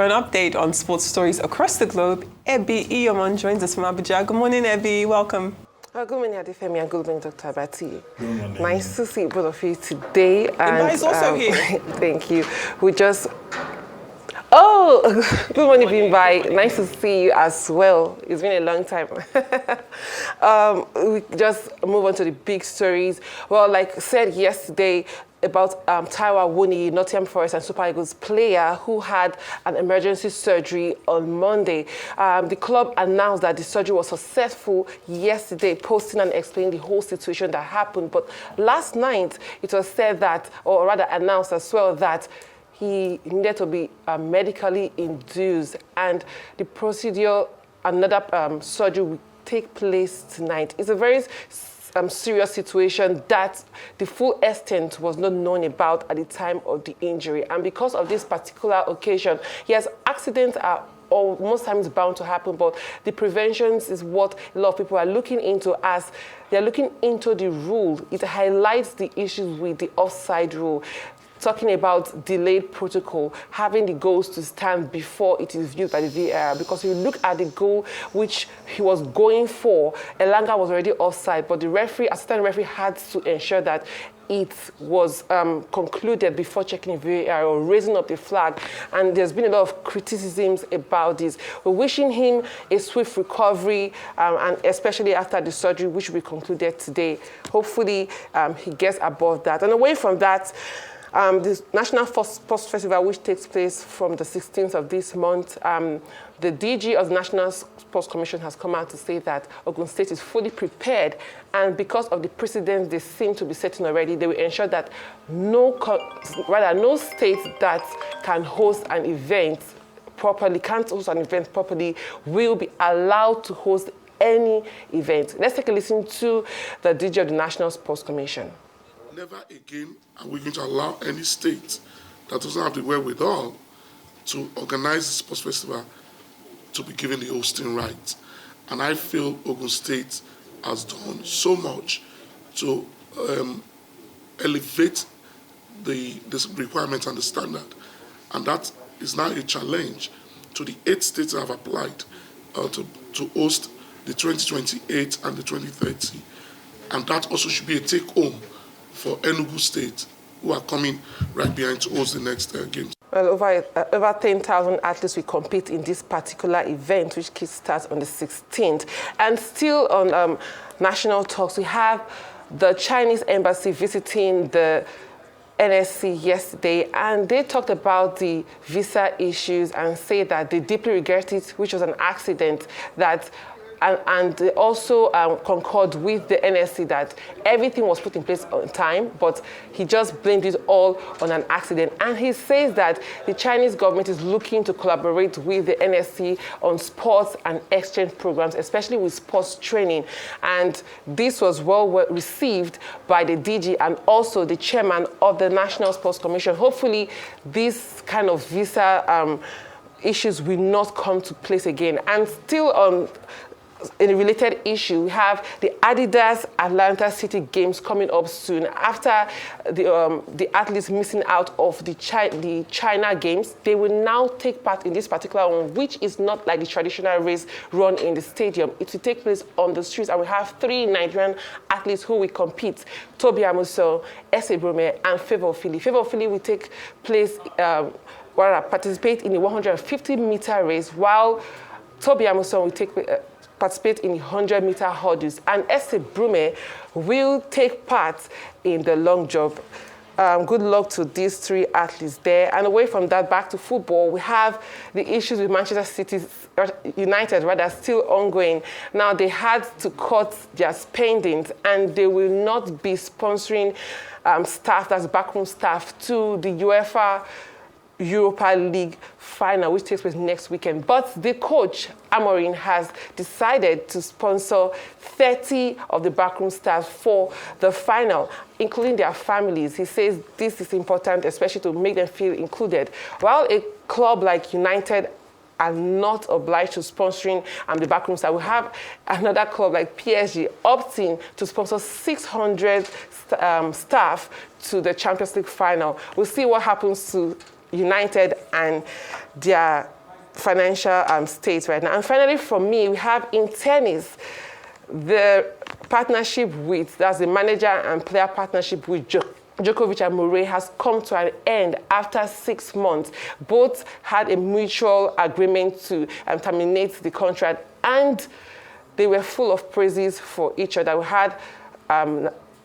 For an update on sports stories across the globe, Ebi Iyomon joins us from Abuja. Good morning, Ebi. Welcome. Good morning, Adefemi, and good morning, Dr. Abati. Good morning. Nice to see both of you today. And is also here. Thank you. Oh, good morning, Bimbai. Nice to see you as well. It's been a long time. We just move on to the big stories. Well, like I said yesterday, about Taiwo Awoniyi, Nottingham Forest and Super Eagles player who had an emergency surgery on Monday. The club announced that the surgery was successful yesterday, posting and explaining the whole situation that happened. But last night, it was said that, or rather announced as well, that he needed to be medically induced, and the procedure, another surgery will take place tonight. It's a very serious situation that the full extent was not known about at the time of the injury. And because of this particular occasion, yes, accidents are most times bound to happen, but the preventions is what a lot of people are looking into, as they're looking into the rule. It highlights the issues with the offside rule, talking about delayed protocol, having the goals to stand before it is viewed by the VAR. Because if you look at the goal which he was going for, Elanga was already offside, but the referee, assistant referee, had to ensure that it was concluded before checking the VAR or raising up the flag. And there's been a lot of criticisms about this. We're wishing him a swift recovery, and especially after the surgery, which will be concluded today. Hopefully, he gets above that. And away from that, the National Sports Festival, which takes place from the 16th of this month, the DG of the National Sports Commission has come out to say that Ogun State is fully prepared, and because of the precedents they seem to be setting already, they will ensure that no state that can host an event properly, can't host an event properly, will be allowed to host any event. Let's take a listen to the DG of the National Sports Commission. Never again are we going to allow any state that doesn't have the wherewithal to organize the sports festival to be given the hosting rights. And I feel Ogun State has done so much to elevate this requirement and the standard. And that is now a challenge to the 8 states that have applied to host the 2028 and the 2030. And that also should be a take-home for Enugu State, who are coming right behind to host the next games. Well, over 10,000 athletes will compete in this particular event, which starts on the 16th. And still on national talks, we have the Chinese embassy visiting the NSC yesterday, and they talked about the visa issues and say that they deeply regret it, which was an accident, that and they also concurred with the NSC that everything was put in place on time, but he just blamed it all on an accident. And he says that the Chinese government is looking to collaborate with the NSC on sports and exchange programs, especially with sports training. And this was well received by the DG and also the chairman of the National Sports Commission. Hopefully, this kind of visa issues will not come to place again. And still on in a related issue, we have the Adidas Atlanta City Games coming up soon. After the athletes missing out of the China Games, they will now take part in this particular one, which is not like the traditional race run in the stadium. It will take place on the streets, and we have 3 Nigerian athletes who will compete: Tobi Amuso, Ese Brume, and Favour Philly. Favour Philly will take place, participate in the 150-meter race, while Tobi Amuso will participate in 100-meter hurdles, and Ese Brume will take part in the long jump. Good luck to these 3 athletes there. And away from that, back to football, we have the issues with Manchester City United, still ongoing. Now, they had to cut their spendings, and they will not be sponsoring staff, that's backroom staff, to the UEFA Europa League final, which takes place next weekend. But the coach, Amorim, has decided to sponsor 30 of the backroom staff for the final, including their families. He says this is important, especially to make them feel included. While a club like United are not obliged to sponsoring the backroom staff, we have another club like PSG opting to sponsor 600 staff to the Champions League final. We'll see what happens to United and their financial state right now. And finally, for me, we have in tennis, the partnership with, that's the manager and player partnership with Djokovic and Murray has come to an end after 6 months. Both had a mutual agreement to terminate the contract, and they were full of praises for each other. We had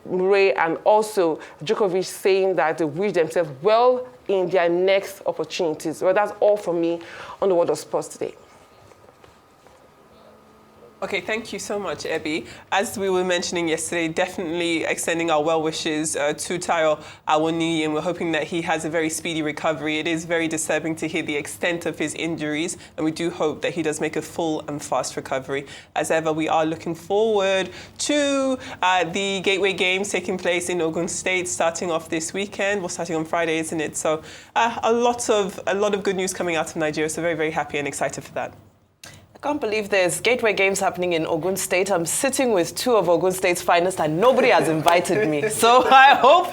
Murray and also Djokovic saying that they wish themselves well in their next opportunities. Well, that's all from me on the World of Sports today. Okay, thank you so much, Ebi. As we were mentioning yesterday, definitely extending our well wishes to Taiwo Awoniyi, and we're hoping that he has a very speedy recovery. It is very disturbing to hear the extent of his injuries, and we do hope that he does make a full and fast recovery. As ever, we are looking forward to the Gateway Games taking place in Ogun State, starting off this weekend. Well, starting on Friday, isn't it? So a lot of good news coming out of Nigeria. So very, very happy and excited for that. I can't believe there's Gateway Games happening in Ogun State. I'm sitting with 2 of Ogun State's finest and nobody has invited me. So I hope...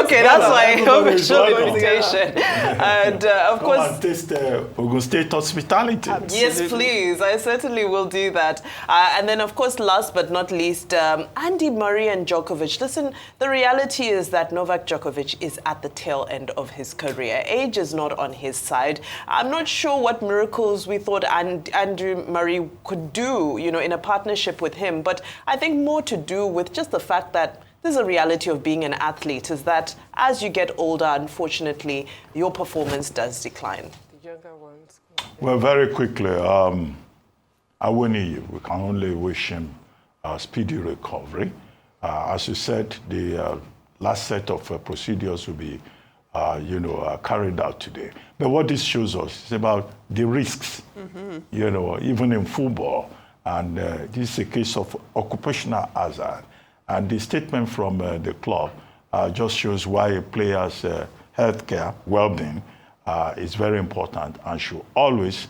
okay, that's why I hope it's show invitation. And of course... Come and taste Ogun State hospitality. Yes, please. I certainly will do that. And then, of course, last but not least, Andy Murray and Djokovic. Listen, the reality is that Novak Djokovic is at the tail end of his career. Age is not on his side. I'm not sure what miracles we thought Andrew Murray could do, in a partnership with him. But I think more to do with just the fact that there's a reality of being an athlete is that as you get older, unfortunately, your performance does decline. The younger ones. Well, very quickly, Awoniyi, we can only wish him a speedy recovery. As you said, the last set of procedures will be carried out today. But what this shows us is about the risks, even in football. And this is a case of occupational hazard. And the statement from the club just shows why a player's healthcare, well-being, is very important and should always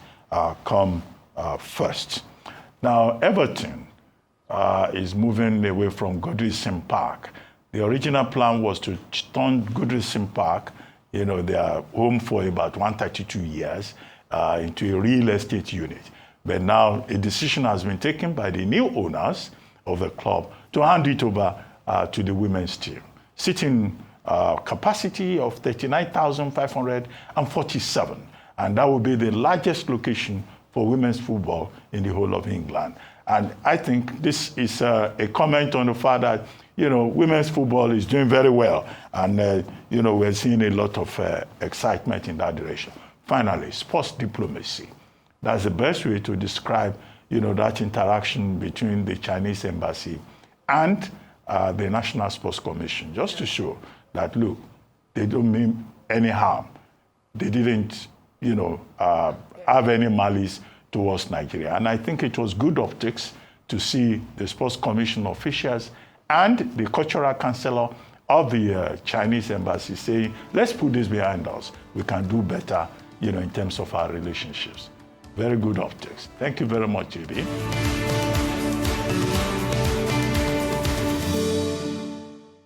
come first. Now, Everton is moving away from Goodison Park. The original plan was to turn Goodison Park, they are home for about 132 years, into a real estate unit. But now a decision has been taken by the new owners of the club to hand it over to the women's team. Sitting capacity of 39,547. And that will be the largest location for women's football in the whole of England. And I think this is a comment on the fact that, women's football is doing very well. And, we're seeing a lot of excitement in that direction. Finally, sports diplomacy. That's the best way to describe, that interaction between the Chinese embassy and the National Sports Commission, just to show that, look, they don't mean any harm. They didn't, have any malice towards Nigeria. And I think it was good optics to see the Sports Commission officials and the cultural counselor of the Chinese embassy saying, let's put this behind us. We can do better, in terms of our relationships. Very good optics. Thank you very much, JB.